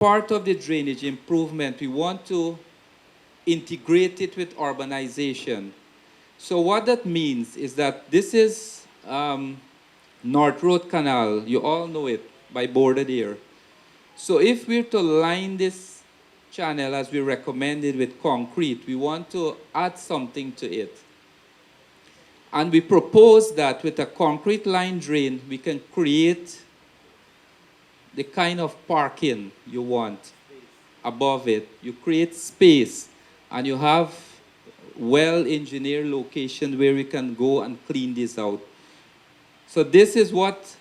part of the drainage improvement, we want to integrate it with urbanization. So what that means is that this is North Road Canal. You all know it by border there. So if we're to line this channel as we recommended with concrete, we want to add something to it. And we propose that with a concrete line drain, we can create the kind of parking you want above it. You create space, and you have well-engineered location where we can go and clean this out. So this is what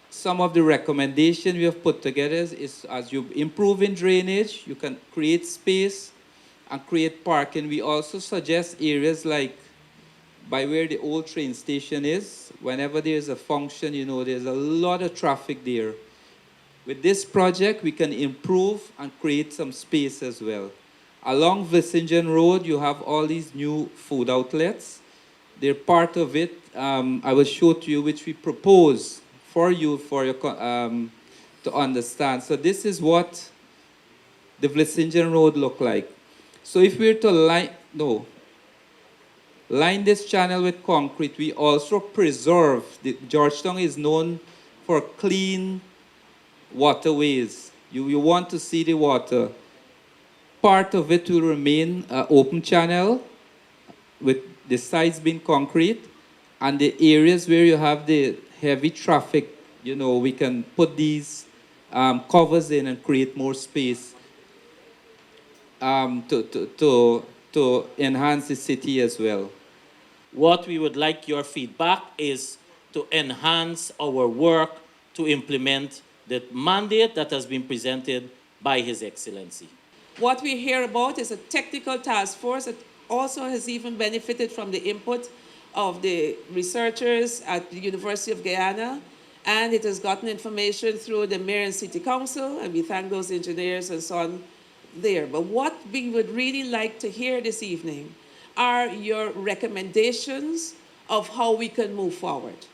some of the recommendations we have put together is as you improve in drainage, you can create space and create parking. We also suggest areas like by where the old train station is. Whenever there's a function, you know, there's a lot of traffic there. With this project, we can improve and create some space as well. Along Vissingen Road, you have all these new food outlets. They're part of it. I will show to you which we propose for you to understand. So this is what the Vissingen Road look like. So if we were to line this channel with concrete, we also preserve. Georgetown is known for clean waterways. You want to see the water. Part of it will remain an open channel with the sides being concrete, and the areas where you have the heavy traffic, you know, we can put these covers in and create more space to enhance the city as well. What we would like your feedback is to enhance our work to implement the mandate that has been presented by His Excellency. What we hear about is a technical task force that also has even benefited from the input of the researchers at the University of Guyana, and it has gotten information through the Mayor and City Council, and we thank those engineers and so on there. But what we would really like to hear this evening are your recommendations of how we can move forward.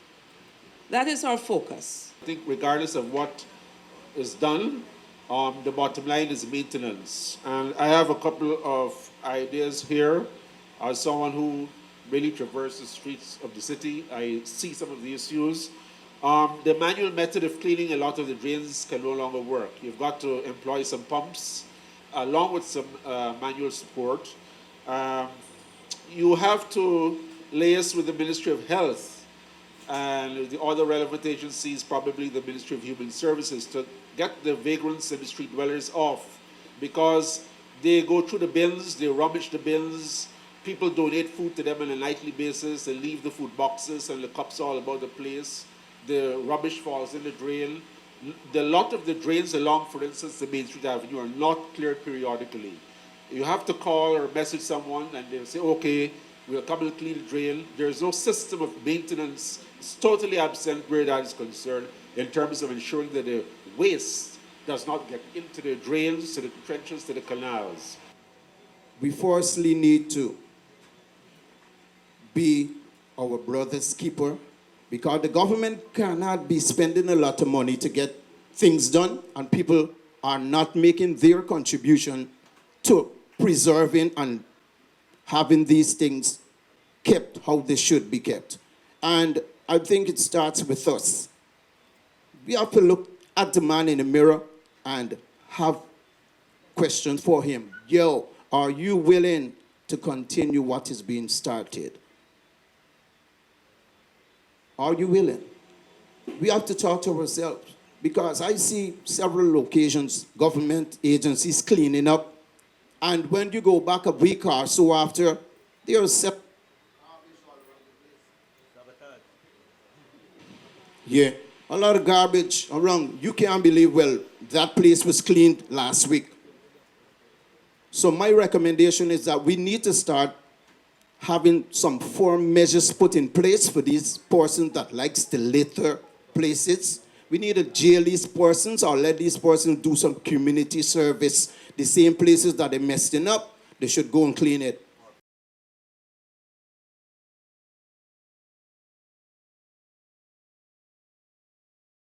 That is our focus. I think regardless of what is done, the bottom line is maintenance. And I have a couple of ideas here. As someone who really traverses the streets of the city, I see some of the issues. The manual method of cleaning a lot of the drains can no longer work. You've got to employ some pumps along with some manual support. You have to liaise with the Ministry of Health and the other relevant agencies, probably the Ministry of Human Services, to get the vagrants and the street dwellers off, because they go through the bins, they rummage the bins, people donate food to them on a nightly basis, they leave the food boxes and the cups all about the place, the rubbish falls in the drain. The lot of the drains along, for instance, the Main Street Avenue are not cleared periodically. You have to call or message someone and they'll say, okay, we'll come and clean the drain. There's no system of maintenance. It's totally absent where that is concerned in terms of ensuring that the waste does not get into the drains, to the trenches, to the canals. We firstly need to be our brother's keeper, because the government cannot be spending a lot of money to get things done, and people are not making their contribution to preserving and having these things kept how they should be kept. And I think it starts with us. We have to look at the man in the mirror and have questions for him. Yo, are you willing to continue what is being started? Are you willing? We have to talk to ourselves, because I see several occasions, government agencies cleaning up, and when you go back a week or so after, there are several. Yeah, a lot of garbage around. You can't believe, well, that place was cleaned last week. So my recommendation is that we need to start having some firm measures put in place for these persons that likes to litter places. We need to jail these persons or let these persons do some community service. The same places that they're messing up, they should go and clean it.